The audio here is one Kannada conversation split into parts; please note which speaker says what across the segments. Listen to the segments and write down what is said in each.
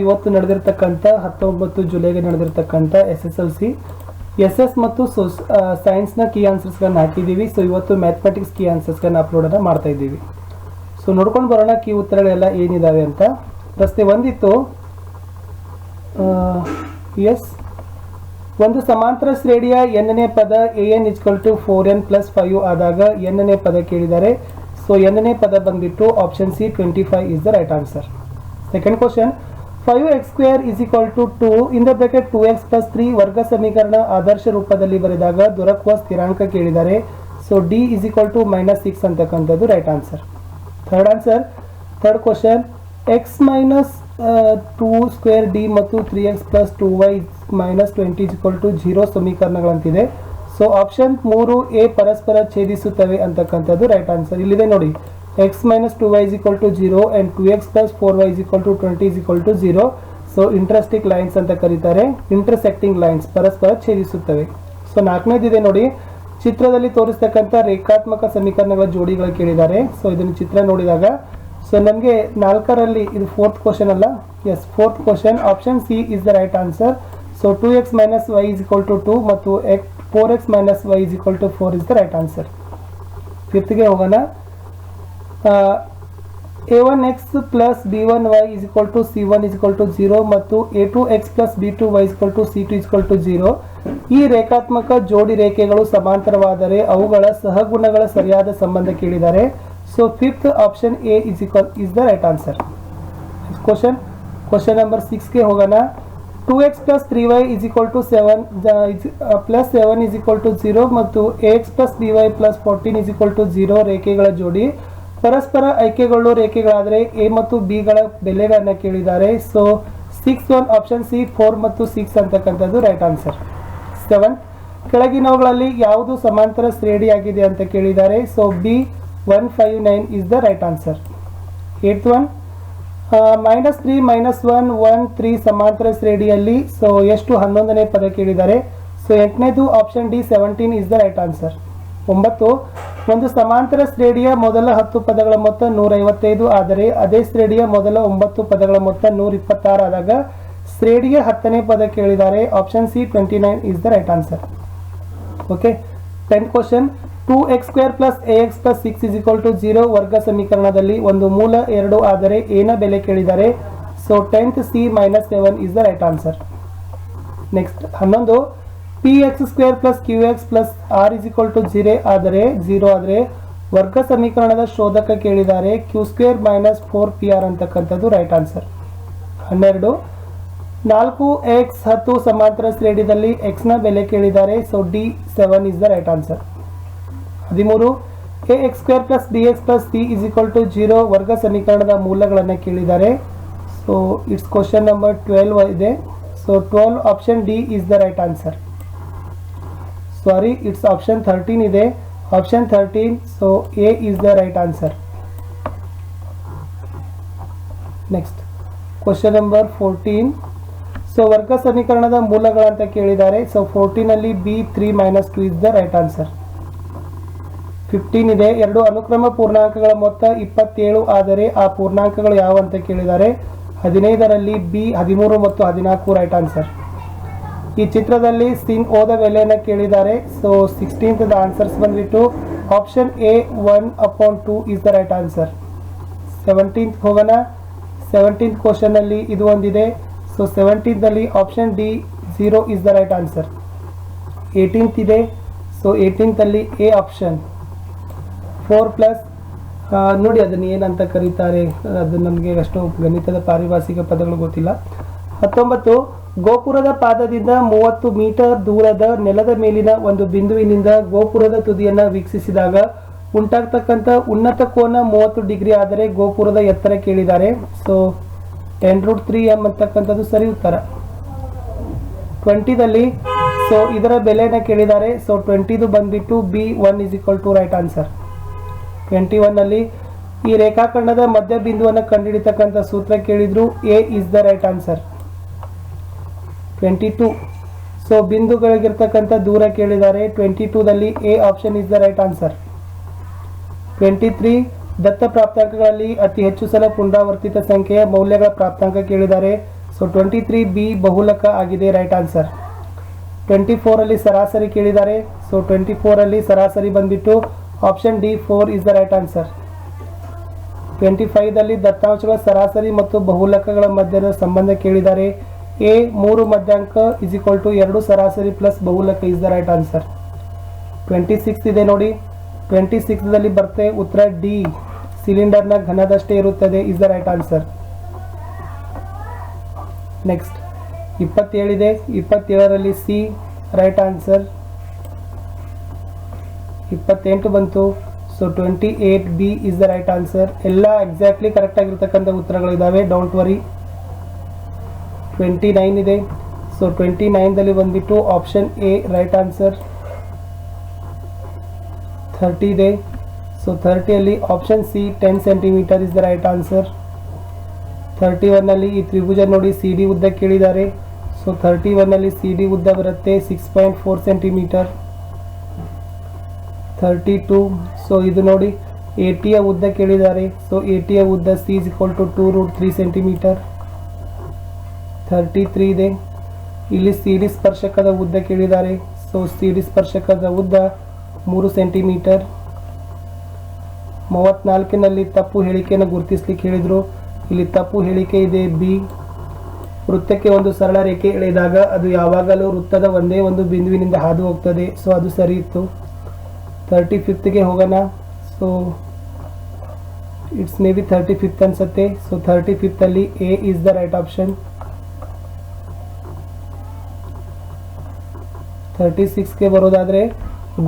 Speaker 1: ಇವತ್ತು ನಡೆದಿರ್ತಕ್ಕಂಥ 19 ಜುಲೈಗೆ ನಡೆದಿರ್ತಕ್ಕಂಥ SSLC SS ಮತ್ತು ಸೈನ್ಸ್ನ ಕೀ ಆನ್ಸರ್ಸ್ಗಳನ್ನ ಹಾಕಿದ್ದೀವಿ. ಸೊ ಇವತ್ತು ಮ್ಯಾಥಮೆಟಿಕ್ಸ್ ಕೀ ಆನ್ಸರ್ಸ್ಗಳನ್ನ ಅಪ್ಲೋಡನ್ನು ಮಾಡ್ತಾ ಇದ್ದೀವಿ. ಸೊ ನೋಡ್ಕೊಂಡು ಬರೋಣ ಕೀ ಉತ್ತರಗಳೆಲ್ಲ ಏನಿದಾವೆ ಅಂತ. ಪ್ರಶ್ನೆ ಒಂದಿತ್ತು, ಎಸ್, ಒಂದು ಸಮಾಂತರ ಶ್ರೇಣಿಯ ಎನ್ನನೇ ಪದ an = 4n + 5 ಆದಾಗ ಎನ್ನನೇ ಪದ ಕೇಳಿದ್ದಾರೆ. ಸೊ ಎನ್ನನೇ ಪದ ಬಂದ್ಬಿಟ್ಟು option C 25 is the right answer. Second question, 5x² = 2 in the bracket 2x + 3 ವರ್ಗ ಸಮೀಕರಣ ಆದರ್ಶ ರೂಪದಲ್ಲಿ ಬರೆದಾಗ ದೊರಕುವ ಸ್ಥಿರಾಂಕ ಕೇಳಿದ್ದಾರೆ. ಸೊ d = -6 ಅಂತಕ್ಕಂಥದ್ದು right answer. Third question, x - 2² ಮತ್ತು 3x + 2y - 20 = 0 ಸಮೀಕರಣಗಳಂತಿದೆ. So option 3 A ಪರಸ್ಪರ ಛೇದಿಸುತ್ತವೆ ಅಂತಕ್ಕಂಥದ್ದು ರೈಟ್ ಆನ್ಸರ್. ಇಲ್ಲಿದೆ ನೋಡಿ, x - 2y = 0 and 2x + 4y = 20 = 0. So interesting lines ಅಂತ ಕರೀತಾರೆ, ಇಂಟರ್ಸೆಕ್ಟಿಂಗ್ ಲೈನ್ಸ್, ಪರಸ್ಪರ ಛೇದಿಸುತ್ತವೆ. ಸೊ ನಾಲ್ಕನೇದಿದೆ ನೋಡಿ, ಚಿತ್ರದಲ್ಲಿ ತೋರಿಸ್ತಕ್ಕಂಥ ರೇಖಾತ್ಮಕ ಸಮೀಕರಣಗಳ ಜೋಡಿಗಳು ಕೇಳಿದ್ದಾರೆ. ಸೊ ಇದನ್ನು ಚಿತ್ರ ನೋಡಿದಾಗ ಸೊ ನಮಗೆ 4ರಲ್ಲಿ ಇದು ಫೋರ್ತ್ ಕ್ವಶನ್ ಅಲ್ಲ, yes fourth question, option C is the right answer. So 2x - y = 2 ಮತ್ತು 4x - y = 4 is the right answer. ಫಿಫ್ತ್ಗೆ ಹೋಗೋಣ. a1x + b1y = c1 = 0 ಮತ್ತು a2x + b2y = c2 = 0. ಈ ರೇಖಾತ್ಮಕ ಜೋಡಿ ರೇಖೆಗಳು ಸಮಾಂತರವಾದರೆ ಅವುಗಳ ಸಹಗುಣಗಳ ಸರಿಯಾದ ಸಂಬಂಧ ಕೇಳಿದ್ದಾರೆ. So fifth option A is the right answer. Question number 6ಗೆ ಹೋಗೋಣ. 2x + 3y = 7 + 0 ಮತ್ತು ax + by + 14 = 0 ರೇಖೆಗಳ ಜೋಡಿ ಪರಸ್ಪರ ಆಯ್ಕೆಗೊಳ್ಳುವ ರೇಖೆಗಳಾದರೆ ಎ ಮತ್ತು ಬಿ ಗಳ ಬೆಲೆಗಳನ್ನು ಕೇಳಿದ್ದಾರೆ. ಸೊ 6 ಆಪ್ಷನ್ ಸಿ 4 ಮತ್ತು 6 ಅಂತಕ್ಕಂಥದ್ದು ರೈಟ್ ಆನ್ಸರ್. 7, ಕೆಳಗಿನವುಗಳಲ್ಲಿ ಯಾವುದು ಸಮಾಂತರ ಶ್ರೇಣಿಯಾಗಿದೆ ಅಂತ ಕೇಳಿದ್ದಾರೆ. So B 159 is the right answer. 8th one, -3 - 1 1 3 ಸಮಾಂತರ ಶ್ರೇಣಿಯಲ್ಲಿ ಸೊ ಎಷ್ಟು 11ನೇ ಪದ ಕೇಳಿದ್ದಾರೆ. ಸೊ 8ನೇದು option D 17 is the right answer. 9, ಒಂದು ಸಮಾಂತರ ಶ್ರೇಣಿಯ ಮೊದಲ 10 ಪದಗಳ ಮೊತ್ತ 155 ಆದರೆ ಅದೇ ಶ್ರೇಣಿಯ ಮೊದಲ 9 ಪದಗಳ ಮೊತ್ತ 126 ಆದಾಗ ಶ್ರೇಣಿಯ 10ನೇ ಪದ ಕೇಳಿದ್ದಾರೆ. Option C 29 is the right answer. Okay. 10th question, 2x² + ax + 6 = 0 ವರ್ಗ ಸಮೀಕರಣದಲ್ಲಿ ಒಂದು ಮೂಲ 2 ಆದರೆ ಎನ ಬೆಲೆ ಕೇಳಿದ್ದಾರೆ. So 10th C -7 is the right answer. Next 11, px² + qx + r = 0 ಆದರೆ ವರ್ಗ ಸಮೀಕರಣದ ಶೋಧಕ ಕೇಳಿದ್ದಾರೆ. q² - 4pr ಅಂತಕ್ಕಂಥದ್ದು ರೈಟ್ ಆನ್ಸರ್. 12, 4x 10 ಸಮಾಂತರ ಶ್ರೇಣಿಯಲ್ಲಿ x ನ ಬೆಲೆ ಕೇಳಿದ್ದಾರೆ. So D 7 is the right answer. 13, ax² + bx + c = 0 ವರ್ಗ ಸಮೀಕರಣದ ಮೂಲಗಳನ್ನು ಕೇಳಿದ್ದಾರೆ. ಸೊ ಇಟ್ಸ್ ಕ್ವಶನ್ ನಂಬರ್ 12 ಇದೆ. So 12 option D is the right answer. Sorry, it's option 13 ಇದೆ, option 13. So A is the right answer. Next question number 14, so ವರ್ಗ ಸಮೀಕರಣದ ಮೂಲಗಳಂತ ಕೇಳಿದ್ದಾರೆ. ಸೊ 14ನಲ್ಲಿ B 3 - 2 is the right answer. 15 ಇದೆ, ಎರಡು ಅನುಕ್ರಮ ಪೂರ್ಣಾಂಕಗಳ ಮೊತ್ತ 27 ಆದರೆ ಆ ಪೂರ್ಣಾಂಕಗಳು ಯಾವ ಅಂತ ಕೇಳಿದ್ದಾರೆ. 15ರಲ್ಲಿ ಬಿ 13 ಮತ್ತು 14 ರೈಟ್ ಆನ್ಸರ್. ಈ ಚಿತ್ರದಲ್ಲಿ ಸಿನ್ ಓದ ಬೆಲೆಯನ್ನು ಕೇಳಿದ್ದಾರೆ. ಸೊ 16th ಆನ್ಸರ್ಸ್ ಬಂದ್ಬಿಟ್ಟು option A 1/2 is the right answer. 17th ಹೋಗೋಣ. 17th ಕ್ವಶನ್ ಅಲ್ಲಿ ಇದು ಒಂದಿದೆ. So 17th option D 0 is the right answer. 18th ಇದೆ. ಸೊ 18th ಅಲ್ಲಿ ಎ ಆಪ್ಷನ್. 4 + ನೋಡಿ ಅದನ್ನು ಏನಂತ ಕರೀತಾರೆ, ಅದು ನಮಗೆ ಅಷ್ಟು ಗಣಿತದ ಪಾರಿಭಾಷಿಕ ಪದಗಳು ಗೊತ್ತಿಲ್ಲ. 19, ಗೋಪುರದ ಪಾದದಿಂದ 30 ಮೀಟರ್ ದೂರದ ನೆಲದ ಮೇಲಿನ ಒಂದು ಬಿಂದುವಿನಿಂದ ಗೋಪುರದ ತುದಿಯನ್ನು ವೀಕ್ಷಿಸಿದಾಗ ಉಂಟಾಗ್ತಕ್ಕಂಥ ಉನ್ನತ ಕೋನ 30 ಡಿಗ್ರಿ ಆದರೆ ಗೋಪುರದ ಎತ್ತರ ಕೇಳಿದ್ದಾರೆ. ಸೊ 10√3m ಅಂತಕ್ಕಂಥದ್ದು ಸರಿ ಉತ್ತರ. 20ದಲ್ಲಿ ಸೊ ಇದರ ಬೆಲೆಯನ್ನು ಕೇಳಿದ್ದಾರೆ. ಸೊ 20ದು ಬಂದ್ಬಿಟ್ಟು ಬಿ 1 = ರೈಟ್ ಆನ್ಸರ್. 21ನಲ್ಲಿ ಈ ರೇಖಾಖಂಡದ ಮಧ್ಯ ಬಿಂದುವನ್ನು ಕಂಡುಹಿಡಿತಕ್ಕಂಥ ಸೂತ್ರ ಕೇಳಿದ್ರು. A is the right answer. 22, so ಬಿಂದುಗಳಿಗಿರ್ತಕ್ಕಂಥ ದೂರ ಕೇಳಿದ್ದಾರೆ. 22ದಲ್ಲಿ A option is the right answer. 23, ದತ್ತ ಪ್ರಾಪ್ತಾಂಕಗಳಲ್ಲಿ ಅತಿ ಹೆಚ್ಚು ಸಲ ಪುನರಾವರ್ತಿತ ಸಂಖ್ಯೆಯ ಮೌಲ್ಯಗಳ ಪ್ರಾಪ್ತಾಂಕ ಕೇಳಿದ್ದಾರೆ. ಸೊ 23B ಬಹುಲಕ ಆಗಿದೆ, ರೈಟ್ ಆನ್ಸರ್. 24 ಅಲ್ಲಿ ಸರಾಸರಿ ಕೇಳಿದ್ದಾರೆ. ಸೊ 24 ಅಲ್ಲಿ ಸರಾಸರಿ ಬಂದ್ಬಿಟ್ಟು option D 4 is the right answer. 25 ದಲ್ಲಿ ದತ್ತಾಂಶಗಳ ಸರಾಸರಿ ಮತ್ತು ಬಹುಲಕಗಳ ಮಧ್ಯದ ಸಂಬಂಧ ಕೇಳಿದ್ದಾರೆ. ಎ 3 ಮಧ್ಯಾಂಕ ಇಸ್ ಈಕ್ವಲ್ ಟು 2 ಸರಾಸರಿ ಪ್ಲಸ್ ಬಹುಲಕ ಇಸ್ ದ ರೈಟ್ ಆನ್ಸರ್. 26 ಇದೆ ನೋಡಿ. 26 ದಲ್ಲಿ ಬರುತ್ತೆ ಉತ್ತರ ಡಿ, ಸಿಲಿಂಡರ್ನ ಘನದಷ್ಟೇ ಇರುತ್ತದೆ is the right answer. Next 27 ಇದೆ. 27ರಲ್ಲಿ ಸಿ ರೈಟ್ ಆನ್ಸರ್. 28 ಬಂತು. So 28B is the right answer. ಎಲ್ಲ ಎಕ್ಸಾಕ್ಟ್ಲಿ ಕರೆಕ್ಟ್ ಆಗಿರ್ತಕ್ಕಂಥ ಉತ್ತರಗಳಿದ್ದಾವೆ, ಡೋಂಟ್ ವರಿ. 29 ಇದೆ. ಸೊ 29ದಲ್ಲಿ ಬಂದ್ಬಿಟ್ಟು ಆಪ್ಷನ್ ಎ ರೈಟ್ ಆನ್ಸರ್. 30 ಇದೆ. ಸೊ 30ಅಲ್ಲಿ option C 10 centimetre is the right answer. 31ನಲ್ಲಿ ಈ ತ್ರಿಭುಜ ನೋಡಿ, ಸಿ ಡಿ ಉದ್ದ ಕೇಳಿದ್ದಾರೆ. ಸೊ 31ನಲ್ಲಿ ಸಿ ಡಿ ಉದ್ದ ಬರುತ್ತೆ 6.4 ಸೆಂಟಿಮೀಟರ್. 32, ಸೊ ಇದು ನೋಡಿ ಎ ಟಿಯ ಉದ್ದ ಕೇಳಿದ್ದಾರೆ. ಸೊ ಎ ಟಿಯ ಉದ್ದ C is equal to 2√3 centimetre. 33 ಇದೆ. ಇಲ್ಲಿ ಸಿ ಡಿ ಸ್ಪರ್ಶಕದ ಉದ್ದ ಕೇಳಿದ್ದಾರೆ. ಸೊ ಸಿ ಡಿ ಸ್ಪರ್ಶಕದ ಉದ್ದ 3 ಸೆಂಟಿಮೀಟರ್. 34ನಲ್ಲಿ ತಪ್ಪು ಹೇಳಿಕೆಯನ್ನು ಗುರುತಿಸ್ಲಿಕ್ಕೆ ಹೇಳಿದರು. ಇಲ್ಲಿ ತಪ್ಪು ಹೇಳಿಕೆ ಇದೆ ಬಿ. ವೃತ್ತಕ್ಕೆ ಒಂದು ಸರಳ ರೇಖೆ ಎಳೆದಾಗ ಅದು ಯಾವಾಗಲೂ ವೃತ್ತದ ಒಂದೇ ಒಂದು ಬಿಂದುವಿನಿಂದ ಹಾದು ಹೋಗ್ತದೆ. ಸೊ ಅದು ಸರಿ ಇತ್ತು. 35ಗೆ ಹೋಗೋಣ. ಸೊ ಇಟ್ಸ್ ಮೇ ಬಿ 35 ಅನ್ಸುತ್ತೆ. ಸೊ 35ಅಲ್ಲಿ A is the right option. 36ಗೆ ಬರೋದಾದರೆ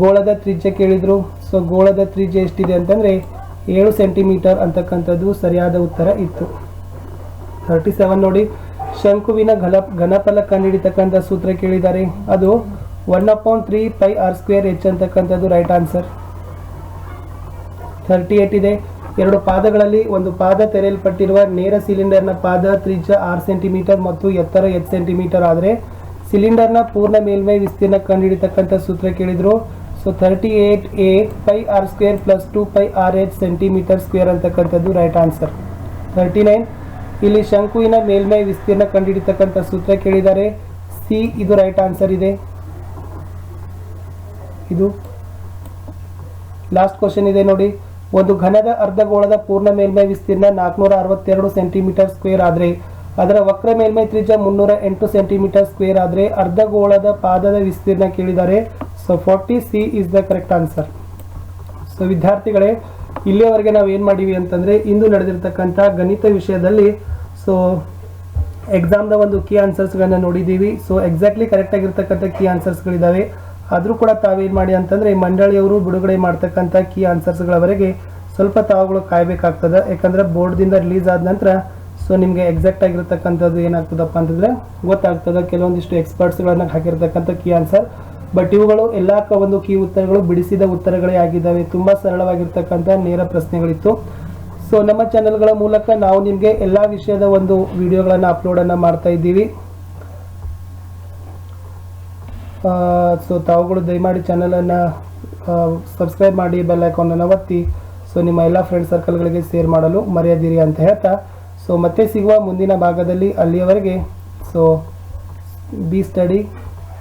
Speaker 1: ಗೋಳದ ತ್ರಿಜ್ಯ ಕೇಳಿದರು. ಸೊ ಗೋಳದ ತ್ರಿಜ್ಯ ಎಷ್ಟಿದೆ ಅಂತಂದರೆ 7 ಸೆಂಟಿಮೀಟರ್ ಅಂತಕ್ಕಂಥದ್ದು ಸರಿಯಾದ ಉತ್ತರ ಇತ್ತು. 37 ನೋಡಿ, ಶಂಕುವಿನ ಘನಫಲ ಕಂಡುಹಿಡಿತಕ್ಕಂಥ ಸೂತ್ರ ಕೇಳಿದ್ದಾರೆ. ಅದು 1/3πr²h ಅಂತಕ್ಕಂಥದ್ದು ರೈಟ್ ಆನ್ಸರ್. 38 ಇದೆ. 2 ಪಾದಗಳಲ್ಲಿ ಒಂದು ಪಾದ ತೆರೆಯಲ್ಪಟ್ಟಿರುವ ನೇರ ಸಿಲಿಂಡರ್ನ ಪಾದ ತ್ರಿಜ್ಯ 6 ಸೆಂಟಿಮೀಟರ್ ಮತ್ತು ಎತ್ತರ h ಸೆಂಟಿಮೀಟರ್ ಆದರೆ ಸಿಲಿಂಡರ್ನ ಪೂರ್ಣ ಮೇಲ್ಮೈ ವಿಸ್ತೀರ್ಣ ಕಂಡುಹಿಡಿತಕ್ಕಂಥ ಸೂತ್ರ ಕೇಳಿದರು. So 38a πr² plus 2πrh centimetre square ಅಂತಕ್ಕಂಥದ್ದು ರೈಟ್ ಆನ್ಸರ್. 39, ಇಲ್ಲಿ ಶಂಕುವಿನ ಮೇಲ್ಮೈ ವಿಸ್ತೀರ್ಣ ಕಂಡುಹಿಡಿತಕ್ಕಂಥ ಸೂತ್ರ ಕೇಳಿದ್ದಾರೆ. ಸಿ ಇದು ರೈಟ್ ಆನ್ಸರ್ ಇದೆ. ಇದು ಲಾಸ್ಟ್ ಕ್ವಶನ್ ಇದೆ ನೋಡಿ. ಒಂದು ಘನದ ಅರ್ಧಗೋಳದ ಪೂರ್ಣ ಮೇಲ್ಮೈ ವಿಸ್ತೀರ್ಣ 462 ಸೆಂಟಿಮೀಟರ್ ಸ್ಕ್ವೇರ್ ಆದರೆ ಅದರ ವಕ್ರ ಮೇಲ್ಮೈ ತ್ರಿಜ್ಯ 308 ಸೆಂಟಿಮೀಟರ್ ಸ್ಕ್ವೇರ್ ಆದರೆ ಅರ್ಧಗೋಳದ ಪಾದದ ವಿಸ್ತೀರ್ಣ ಕೇಳಿದ್ದಾರೆ. So 40C is the correct answer. So ವಿದ್ಯಾರ್ಥಿಗಳೇ, ಇಲ್ಲಿಯವರೆಗೆ ನಾವು ಏನು ಮಾಡಿವಿ ಅಂತಂದರೆ ಇಂದು ನಡೆದಿರ್ತಕ್ಕಂಥ ಗಣಿತ ವಿಷಯದಲ್ಲಿ ಸೊ ಎಕ್ಸಾಮ್ದ ಒಂದು ಕೀ ಆನ್ಸರ್ಸ್ಗಳನ್ನು ನೋಡಿದ್ದೀವಿ. ಸೊ ಎಕ್ಸಾಕ್ಟ್ಲಿ ಕರೆಕ್ಟಾಗಿರ್ತಕ್ಕಂಥ ಕೀ ಆನ್ಸರ್ಸ್ಗಳಿದ್ದಾವೆ. ಆದರೂ ಕೂಡ ತಾವೇನು ಮಾಡಿ ಅಂತಂದರೆ ಮಂಡಳಿಯವರು ಬಿಡುಗಡೆ ಮಾಡ್ತಕ್ಕಂಥ ಕೀ ಆನ್ಸರ್ಸ್ಗಳವರೆಗೆ ಸ್ವಲ್ಪ ತಾವುಗಳು ಕಾಯಬೇಕಾಗ್ತದೆ. ಯಾಕಂದರೆ ಬೋರ್ಡ್ದಿಂದ ರಿಲೀಸ್ ಆದ ನಂತರ ಸೊ ನಿಮಗೆ ಎಕ್ಸಾಕ್ಟ್ ಆಗಿರ್ತಕ್ಕಂಥದ್ದು ಏನಾಗ್ತದಪ್ಪ ಅಂತಂದರೆ ಗೊತ್ತಾಗ್ತದೆ. ಕೆಲವೊಂದಿಷ್ಟು ಎಕ್ಸ್ಪರ್ಟ್ಸ್ಗಳನ್ನು ಹಾಕಿರ್ತಕ್ಕಂಥ ಕೀ ಆನ್ಸರ್, ಬಟ್ ಇವುಗಳು ಎಲ್ಲ ಒಂದು ಕೀ ಉತ್ತರಗಳು ಬಿಡಿಸಿದ ಉತ್ತರಗಳೇ ಆಗಿದ್ದಾವೆ. ತುಂಬ ಸರಳವಾಗಿರ್ತಕ್ಕಂಥ ನೇರ ಪ್ರಶ್ನೆಗಳಿತ್ತು. ಸೊ ನಮ್ಮ ಚಾನೆಲ್ಗಳ ಮೂಲಕ ನಾವು ನಿಮಗೆ ಎಲ್ಲ ವಿಷಯದ ಒಂದು ವಿಡಿಯೋಗಳನ್ನು ಅಪ್ಲೋಡನ್ನು ಮಾಡ್ತಾ ಇದ್ದೀವಿ. ಸೊ ತಾವುಗಳು ದಯಮಾಡಿ ಚಾನಲನ್ನು ಸಬ್ಸ್ಕ್ರೈಬ್ ಮಾಡಿ, ಬೆಲ್ ಐಕಾನನ್ನು ಒತ್ತಿ ಸೊ ನಿಮ್ಮ ಎಲ್ಲ ಫ್ರೆಂಡ್ ಸರ್ಕಲ್ಗಳಿಗೆ ಶೇರ್ ಮಾಡಲು ಮರೆಯದಿರಿ ಅಂತ ಹೇಳ್ತಾ ಸೊ ಮತ್ತೆ ಸಿಗುವ ಮುಂದಿನ ಭಾಗದಲ್ಲಿ. ಅಲ್ಲಿಯವರೆಗೆ so be study,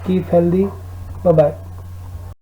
Speaker 1: keep healthy, bye.